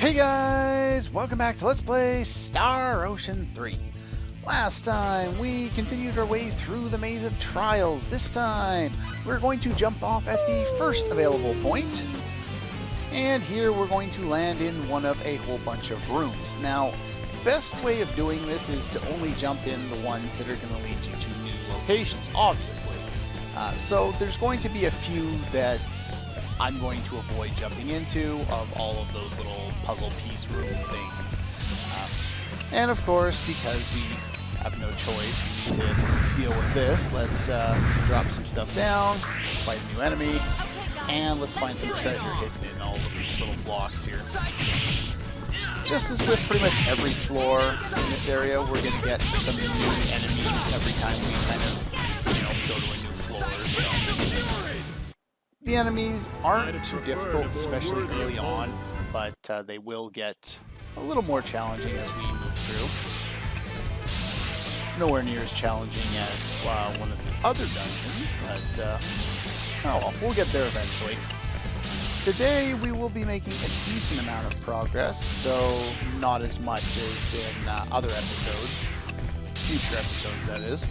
Hey guys, welcome back to Let's Play Star Ocean 3. Last time we continued our way through the Maze of Trials. This time we're going to jump off at the first available point. And here we're going to land in one of a whole bunch of rooms. Now, the best way of doing this is to only jump in the ones that are going to lead you to new locations, obviously. So there's going to be a few that I'm going to avoid jumping into of all of those little puzzle piece room things. And of course, because we have no choice, we need to deal with this. Let's drop some stuff down, fight a new enemy, and let's find some treasure hidden in all of these little blocks here. Just as with pretty much every floor in this area, we're going to get some new enemies every time we kind of, go to a new floor. So the enemies aren't too difficult, especially early on, but they will get a little more challenging as we move through. Nowhere near as challenging as one of the other dungeons, but oh well, we'll get there eventually. Today we will be making a decent amount of progress, though not as much as in other episodes. Future episodes, that is.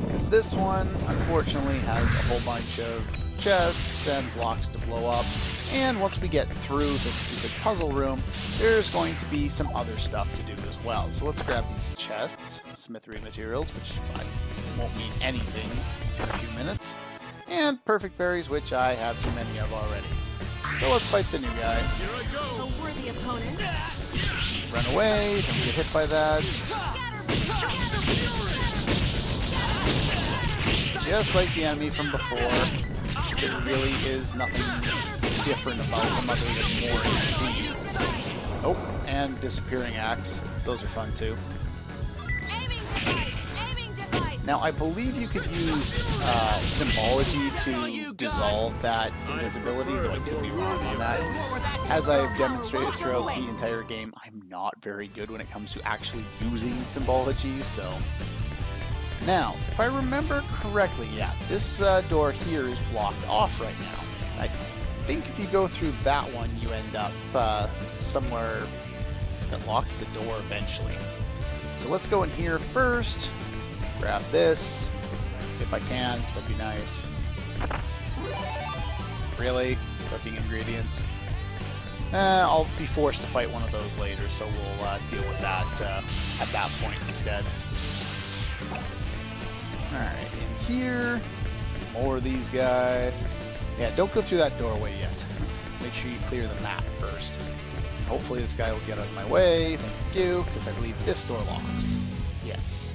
Because this one, unfortunately, has a whole bunch of chests and blocks to blow up, and once we get through this stupid puzzle room, there's going to be some other stuff to do as well. So let's grab these chests, smithery materials, which won't mean anything in a few minutes, and perfect berries, which I have too many of already. So let's fight the new guy. A worthy opponent. Run away, don't get hit by that. Just like the enemy from before, there really is nothing different about them other than more HP. Oh, and disappearing axe. Those are fun too. Now, I believe you could use symbology to dissolve that invisibility, though I could be wrong on that. As I've demonstrated throughout the entire game, I'm not very good when it comes to actually using symbology, so... Now, if I remember correctly, yeah, this door here is blocked off right now. I think if you go through that one, you end up somewhere that locks the door eventually. So let's go in here first. Grab this, if I can, that'd be nice. Really? Cooking ingredients? I'll be forced to fight one of those later, so we'll deal with that at that point instead. Alright, in here, more of these guys. Yeah, don't go through that doorway yet. Make sure you clear the map first. Hopefully this guy will get out of my way. Thank you, because I believe this door locks. Yes.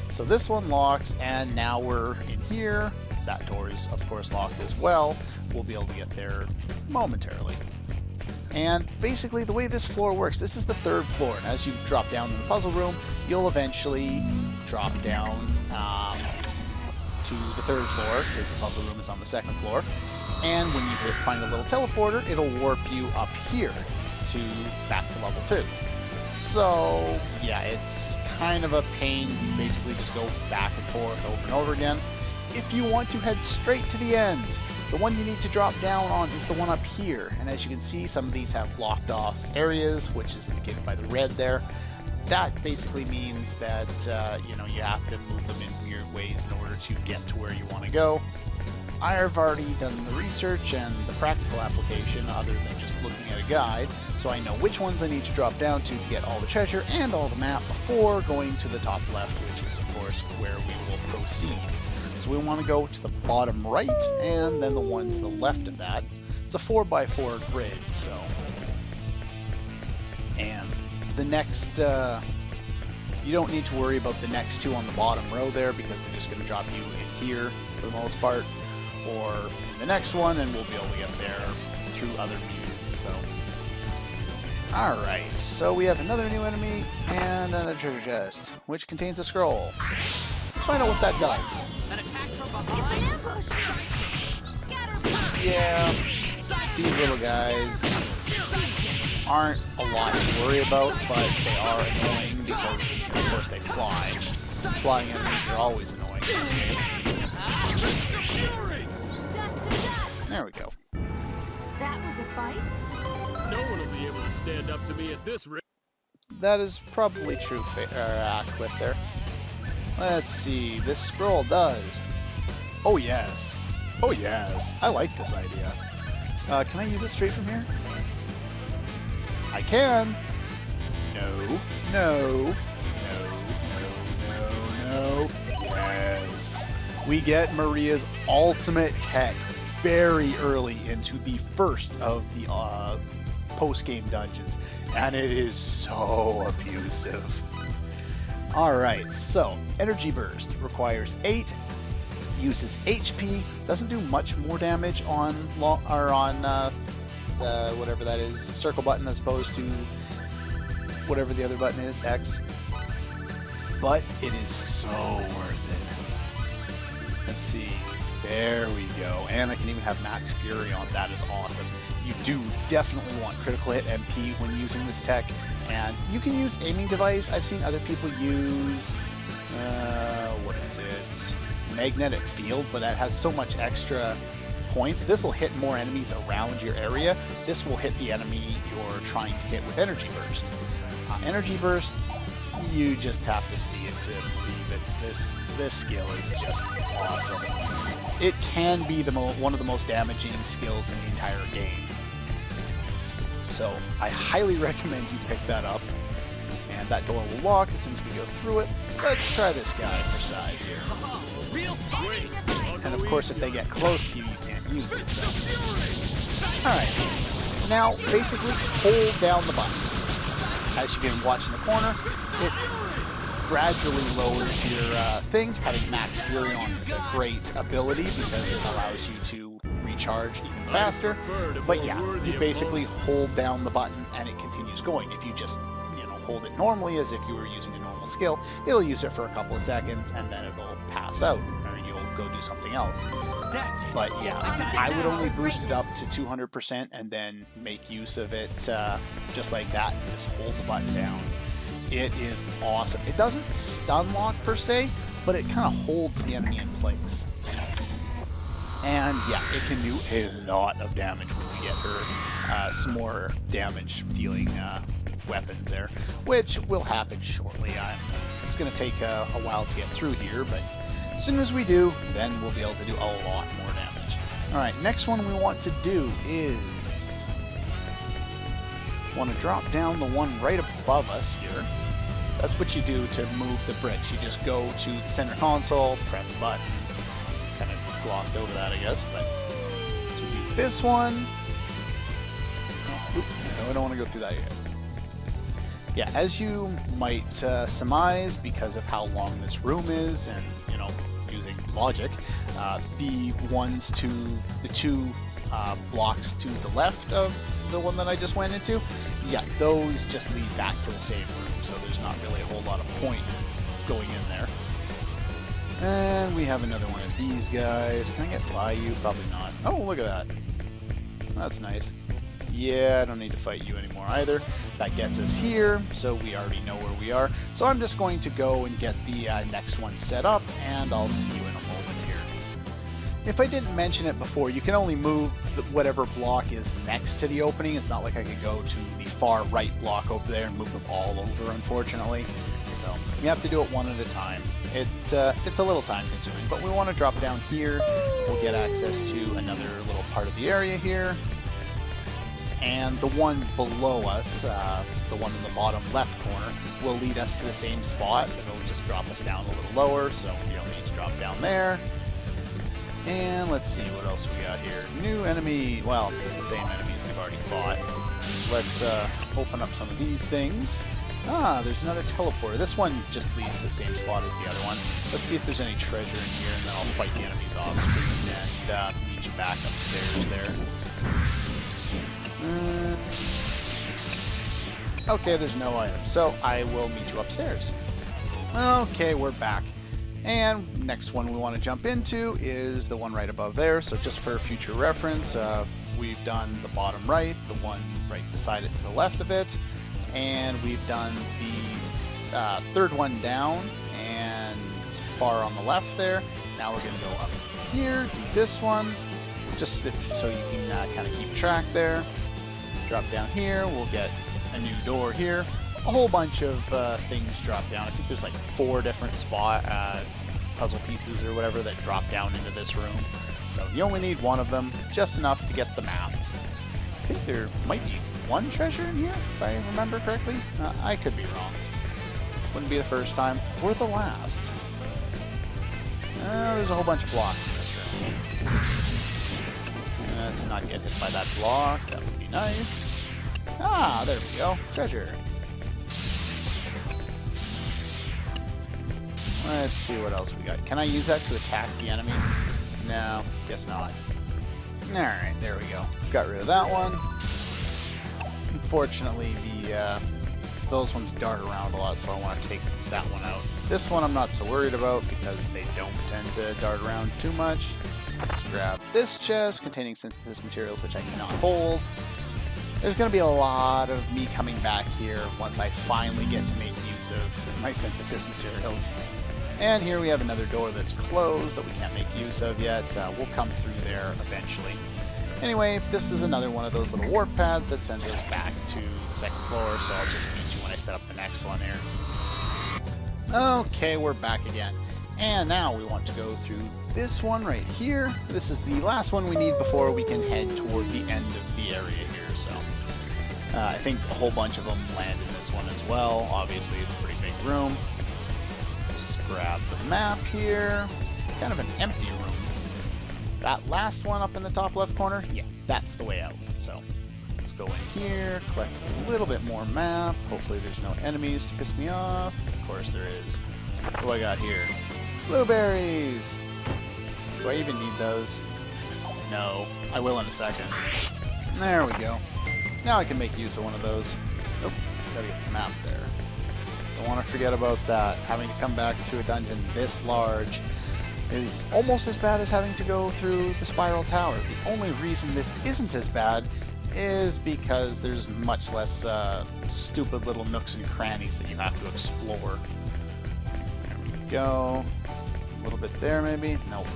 So this one locks, and now we're in here. That door is, of course, locked as well. We'll be able to get there momentarily. And basically, the way this floor works, this is the third floor, and as you drop down in the puzzle room, you'll eventually drop down to the third floor, because the puzzle room is on the second floor. And when you find a little teleporter, it'll warp you up here back to level 2. So, yeah, it's kind of a pain. You basically just go back and forth over and over again. If you want to head straight to the end, the one you need to drop down on is the one up here. And as you can see, some of these have blocked off areas, which is indicated by the red there. That basically means that, you have to move them in weird ways in order to get to where you want to go. I've already done the research and the practical application other than just looking at a guide, so I know which ones I need to drop down to get all the treasure and all the map before going to the top left, which is, of course, where we will proceed. So we want to go to the bottom right, and then the one to the left of that. It's a 4x4 grid, so... And the next... you don't need to worry about the next two on the bottom row there, because they're just going to drop you in here, for the most part, or in the next one, and we'll be able to get there through other means, so... Alright, so we have another new enemy, and another treasure chest, which contains a scroll. Let's find out what that does. Yeah, these little guys aren't a lot to worry about, but they are annoying because, of course, they fly. Flying enemies are always annoying in this game. There we go. That was a fight? No one stand up to me at this rate. That is probably true, Cliff there. Let's see, this scroll does. Oh yes. Oh yes. I like this idea. Can I use it straight from here? I can. No. No. No. No. No. Yes. We get Maria's ultimate tech very early into the first of the post-game dungeons, and it is so abusive. Alright, so Energy Burst requires 8, uses HP, doesn't do much more damage on whatever that is, circle button as opposed to whatever the other button is, X. But it is so worth it. Let's see. There we go. And I can even have Max Fury on. That is awesome. You do definitely want critical hit MP when using this tech. And you can use aiming device. I've seen other people use, what is it? Magnetic field, but that has so much extra points. This will hit more enemies around your area. This will hit the enemy you're trying to hit with Energy Burst. Energy Burst, you just have to see it to believe it. This skill is just awesome. It can be one of the most damaging skills in the entire game. So I highly recommend you pick that up. And that door will lock as soon as we go through it. Let's try this guy for size here. And of course, if they get close to you, you can't use it. So, all right. Now, basically, hold down the button. As you can watch in the corner, it gradually lowers your thing. Having Max Fury on is a great ability because it allows you to recharge even faster. But yeah, you basically hold down the button and it continues going. If you just, hold it normally as if you were using a normal skill, it'll use it for a couple of seconds and then it'll pass out or you'll go do something else. But yeah, I would only boost it up to 200% and then make use of it just like that. Just hold the button down. It is awesome. It doesn't stun lock per se, but it kind of holds the enemy in place. And yeah, it can do a lot of damage when we get her some more damage dealing weapons there, which will happen shortly. It's going to take a while to get through here, but as soon as we do, then we'll be able to do a lot more damage. Alright, next one we want to do is want to drop down the one right above us here. That's what you do to move the bricks. You just go to the center console, press the button. Kind of glossed over that, I guess, but so we do this one. Oop, no, I don't want to go through that yet. Yeah, as you might surmise, because of how long this room is, and using logic, the two blocks to the left of the one that I just went into, yeah, those just lead back to the same room, so there's not really a whole lot of point going in there. And we have another one of these guys. Can I get by you? Probably not. Oh, look at that. That's nice. Yeah, I don't need to fight you anymore either. That gets us here, so we already know where we are. So I'm just going to go and get the next one set up, and I'll see you in a moment here. If I didn't mention it before, you can only move whatever block is next to the opening. It's not like I could go to the far right block over there and move them all over, unfortunately. So you have to do it one at a time. It's a little time consuming, but we want to drop down here. We'll get access to another little part of the area here. And the one below us, the one in the bottom left corner, will lead us to the same spot. It'll just drop us down a little lower, so we don't need to drop down there. And let's see what else we got here. New enemy, well, the same enemies we've already fought. So let's open up some of these things. Ah, there's another teleporter. This one just leads to the same spot as the other one. Let's see if there's any treasure in here, and then I'll fight the enemies off screen and meet you back upstairs there. Okay, there's no item, so I will meet you upstairs. Okay, we're back. And next one we want to jump into is the one right above there. So just for future reference, we've done the bottom right, the one right beside it to the left of it, and we've done the third one down and far on the left there. Now we're going to go up here, do this one, just so you can kind of keep track there. Drop down here, we'll get a new door here. A whole bunch of things drop down. I think there's like 4 different puzzle pieces or whatever that drop down into this room. So you only need one of them, just enough to get the map. I think there might be 1 treasure in here, if I remember correctly. I could be wrong. Wouldn't be the first time, or the last. There's a whole bunch of blocks in this room. Let's not get hit by that block. That would be nice. Ah, there we go. Treasure. Let's see what else we got. Can I use that to attack the enemy? No, guess not. Alright, there we go. Got rid of that one. Unfortunately, those ones dart around a lot, so I want to take that one out. This one I'm not so worried about because they don't tend to dart around too much. Let's grab this chest containing synthesis materials, which I cannot hold. There's going to be a lot of me coming back here once I finally get to make use of my synthesis materials. And here we have another door that's closed that we can't make use of yet. We'll come through there eventually. Anyway, this is another one of those little warp pads that sends us back to the second floor, so I'll just meet you when I set up the next one here. Okay, we're back again. And now we want to go through this one right here. This is the last one we need before we can head toward the end of the area here. So I think a whole bunch of them land in this one as well. Obviously, it's a pretty big room. Let's just grab the map here. Kind of an empty room. That last one up in the top left corner, yeah, that's the way out. So let's go in here, collect a little bit more map. Hopefully there's no enemies to piss me off. Of course there is. What do I got here? Blueberries! Do I even need those? No. I will in a second. There we go. Now I can make use of one of those. Nope. Gotta get the map there. Don't want to forget about that. Having to come back to a dungeon this large is almost as bad as having to go through the Spiral Tower. The only reason this isn't as bad is because there's much less stupid little nooks and crannies that you have to explore. There we go. A little bit there, maybe? Nope.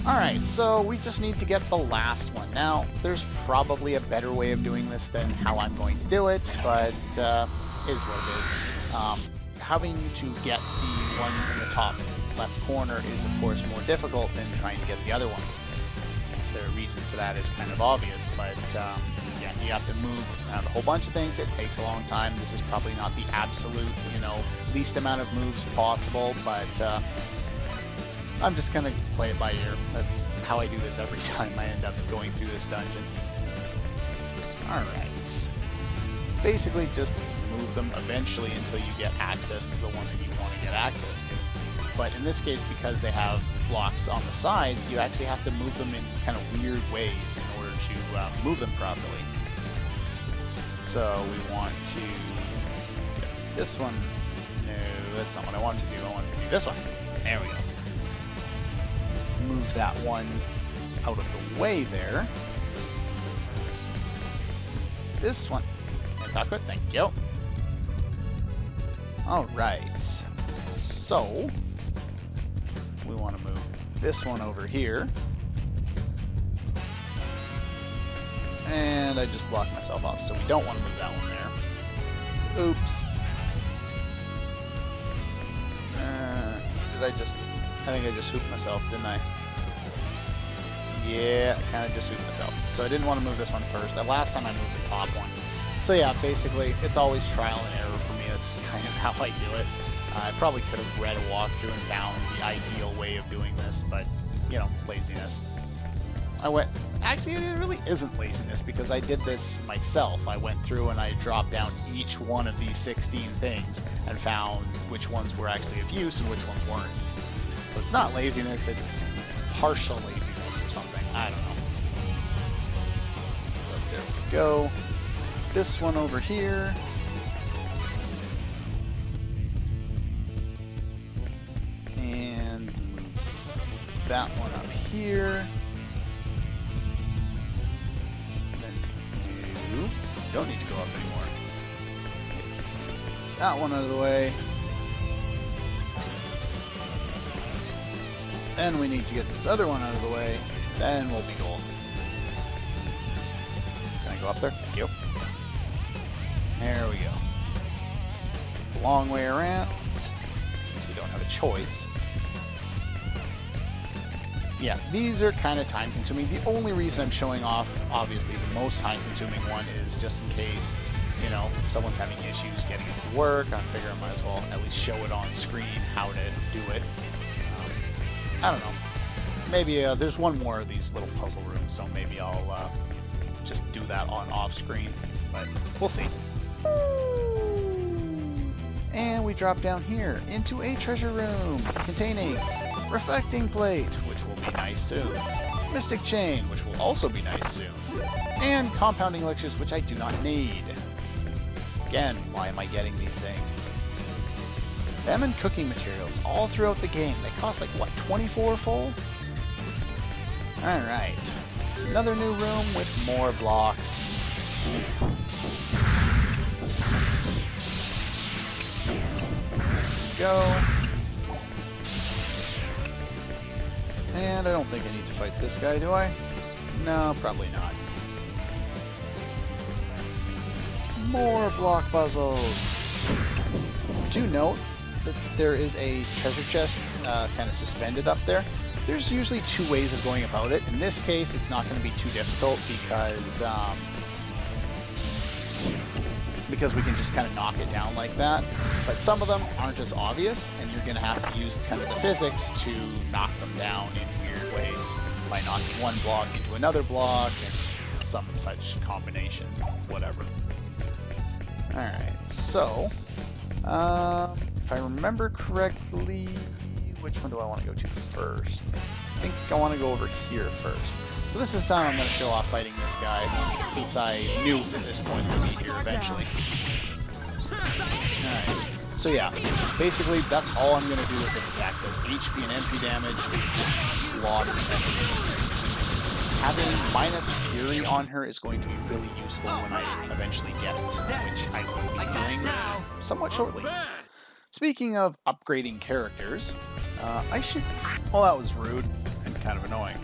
Alright, so we just need to get the last one. Now, there's probably a better way of doing this than how I'm going to do it, but is what it is. Having to get the one in the top left corner is, of course, more difficult than trying to get the other ones. The reason for that is kind of obvious, but yeah, you have to move around a whole bunch of things. It takes a long time. This is probably not the absolute, least amount of moves possible, but I'm just going to play it by ear. That's how I do this every time I end up going through this dungeon. Alright. Basically, just move them eventually until you get access to the one that you want to get access to. But in this case, because they have blocks on the sides, you actually have to move them in kind of weird ways in order to move them properly. So we want to get this one. No, that's not what I want to do. I want to do this one. There we go. Move that one out of the way there. This one. Talk about, thank you. Alright. So we want to move this one over here. And I just blocked myself off, so we don't want to move that one there. Oops. I think I just hooped myself, didn't I? Yeah, I kind of just hooped myself. So I didn't want to move this one first. Last time I moved the top one. So yeah, basically, it's always trial and error for me. That's just kind of how I do it. I probably could have read a walkthrough and found the ideal way of doing this, but, laziness. Actually, it really isn't laziness, because I did this myself. I went through and I dropped down each one of these 16 things and found which ones were actually of use and which ones weren't. So it's not laziness, it's partial laziness or something. I don't know. So there we go. This one over here. And move that one up here. Don't need to go up anymore. Get that one out of the way. Then we need to get this other one out of the way. Then we'll be golden. Can I go up there? Thank you. There we go. The long way around, since we don't have a choice. Yeah, these are kind of time consuming. The only reason I'm showing off, obviously, the most time consuming one is just in case, you know, someone's having issues getting it to work. I figure I might as well at least show it on screen how to do it. I don't know. Maybe there's one more of these little puzzle rooms, so maybe I'll just do that on off screen, but we'll see. And we drop down here into a treasure room containing reflecting plate, which will be nice soon. Mystic chain, which will also be nice soon. And compounding elixirs, which I do not need. Again, why am I getting these things? Them and cooking materials all throughout the game. They cost like, what, 24 full? Alright. Another new room with more blocks. Go. And I don't think I need to fight this guy, do I? No, probably not. More block puzzles. Do note that there is a treasure chest kind of suspended up there. There's usually two ways of going about it. In this case, it's not going to be too difficult because we can just kind of knock it down like that. But some of them aren't as obvious, and you're going to have to use kind of the physics to knock them down in weird ways by knocking one block into another block and some such combination, whatever. Alright, so if I remember correctly, which one do I want to go to first? I think I want to go over here first. So this is time I'm going to show off fighting this guy, since I knew at this point we'd be here eventually. Alright, so yeah, basically that's all I'm going to do with this attack. Does HP and MP damage, just slaughter everything. Having minus Fury on her is going to be really useful when I eventually get it, which I will be doing somewhat shortly. Speaking of upgrading characters, I should... Well, that was rude and kind of annoying.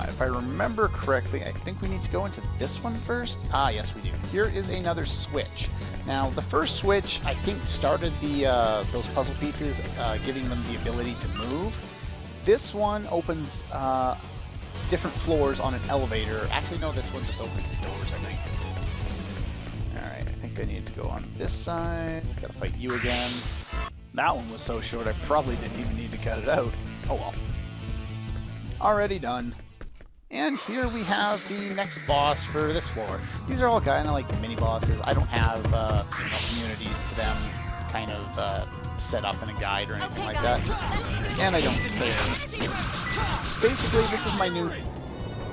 If I remember correctly, I think we need to go into this one first. Ah, yes, we do. Here is another switch. Now, the first switch, I think, started those puzzle pieces, giving them the ability to move. This one opens different floors on an elevator. Actually, no, this one just opens the doors, I think. Alright, I think I need to go on this side. Gotta fight you again. That one was so short, I probably didn't even need to cut it out. Oh well. Already done. And here we have the next boss for this floor. These are all kind of like mini bosses. I don't have communities to them kind of set up in a guide or anything like that. And I don't care. Basically, this is my new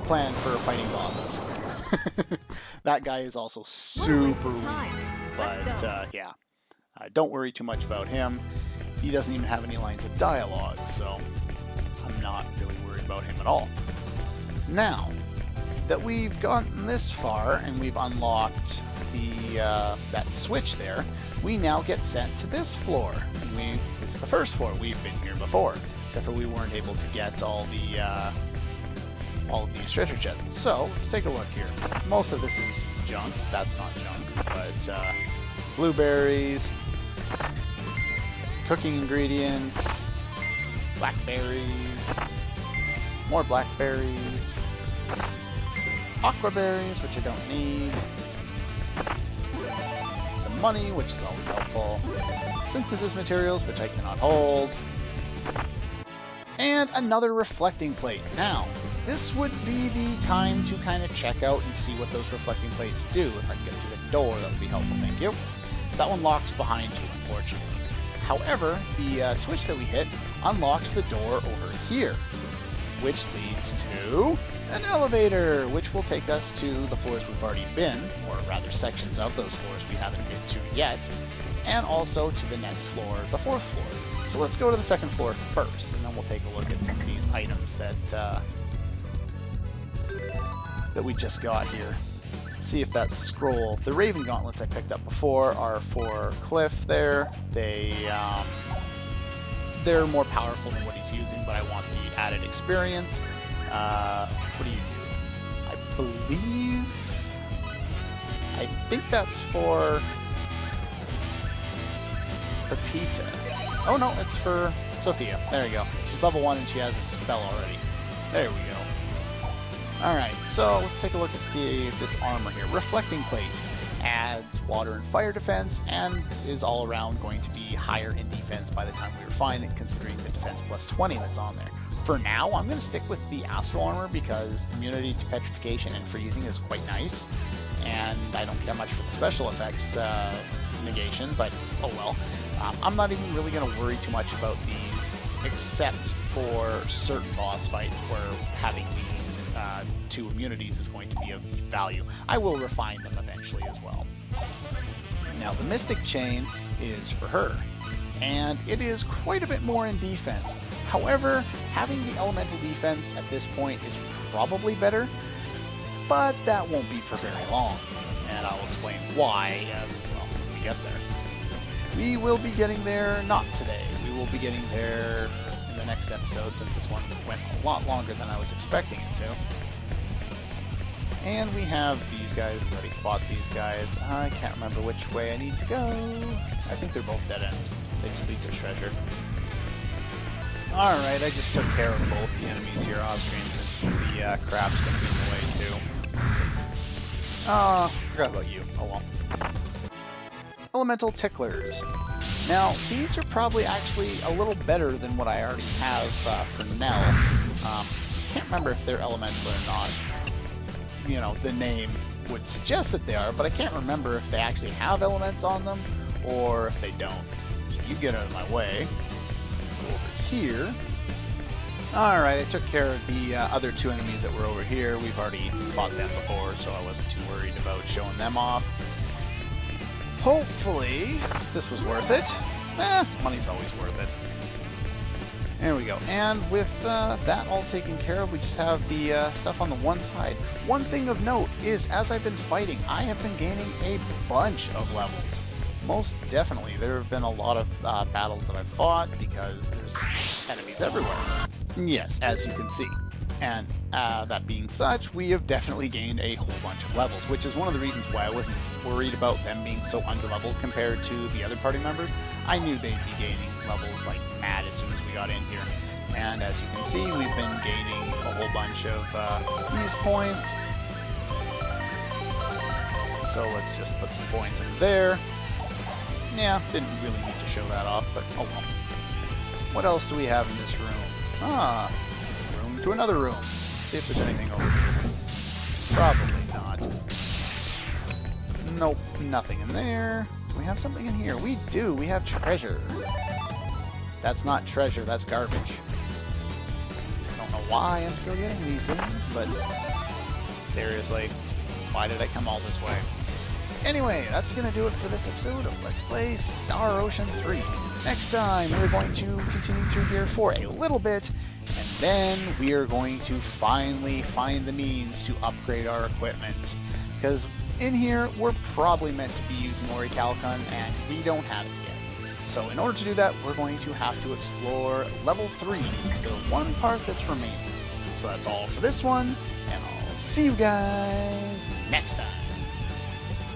plan for fighting bosses. That guy is also super weak. But yeah, don't worry too much about him. He doesn't even have any lines of dialogue, so I'm not really worried about him at all. Now that we've gotten this far and we've unlocked the that switch there, we now get sent to this floor. And it's the first floor. We've been here before, except for we weren't able to get all of these treasure chests. So let's take a look here. Most of this is junk. That's not junk, but blueberries, cooking ingredients, blackberries. More blackberries, aquaberries, which I don't need, some money, which is always helpful, synthesis materials, which I cannot hold, and another reflecting plate. Now, this would be the time to kind of check out and see what those reflecting plates do. If I can get through the door, that would be helpful, thank you. That one locks behind you, unfortunately. However, the switch that we hit unlocks the door over here, which leads to an elevator, which will take us to the floors we've already been, or rather sections of those floors we haven't been to yet, and also to the next floor, the fourth floor. So let's go to the second floor first, and then we'll take a look at some of these items that we just got here. Let's see if that scroll, the Raven Gauntlets I picked up before are for Cliff there. They're more powerful than what he's using, but I want the added experience. What do you do? I believe I think that's for Pepita. Oh no, it's for Sophia. There you go. She's level 1 and she has a spell already. There we go. Alright, so let's take a look at this armor here. Reflecting Plate adds water and fire defense and is all around going to be higher in defense by the time we refine it, considering the defense plus 20 that's on there. For now, I'm going to stick with the Astral Armor because immunity to petrification and freezing is quite nice, and I don't get much for the special effects negation, but oh well. I'm not even really going to worry too much about these, except for certain boss fights where having these 2 immunities is going to be of value. I will refine them eventually as well. Now, the Mystic Chain is for her, and it is quite a bit more in defense. However, having the elemental defense at this point is probably better, but that won't be for very long, and I'll explain why, well, when we get there. We will be getting there not today. We will be getting there in the next episode, since this one went a lot longer than I was expecting it to. And we have these guys. We've already fought these guys. I can't remember which way I need to go. I think they're both dead ends. They just lead to treasure. Alright, I just took care of both the enemies here off screen since the crap's going to be in the way too. Oh, forgot about you. Oh well. Elemental Ticklers. Now, these are probably actually a little better than what I already have for Nell. Can't remember if they're elemental or not. You know, the name would suggest that they are, but I can't remember if they actually have elements on them or if they don't. So you get out of my way. Go over here. Alright, I took care of the other 2 enemies that were over here. We've already fought them before, so I wasn't too worried about showing them off. Hopefully, this was worth it. Money's always worth it. There we go. And with that all taken care of, we just have the stuff on the one side. One thing of note is, as I've been fighting, I have been gaining a bunch of levels. Most definitely. There have been a lot of battles that I've fought because there's enemies everywhere. Yes, as you can see. And that being such, we have definitely gained a whole bunch of levels, which is one of the reasons why I wasn't worried about them being so underleveled compared to the other party members. I knew they'd be gaining levels like mad as soon as we got in here. And as you can see, we've been gaining a whole bunch of these points. So let's just put some points in there. Yeah, didn't really need to show that off, but oh well. What else do we have in this room? Ah, room to another room. See if there's anything over here. Probably not. Nope, nothing in there. Do we have something in here? We do. We have treasure. That's not treasure. That's garbage. I don't know why I'm still getting these things, but seriously, why did I come all this way? Anyway, that's going to do it for this episode of Let's Play Star Ocean 3. Next time, we're going to continue through here for a little bit, and then we are going to finally find the means to upgrade our equipment. Because in here, we're probably meant to be using Orichalcon, and we don't have it yet. So in order to do that, we're going to have to explore level 3, the one part that's remaining. So that's all for this one, and I'll see you guys next time.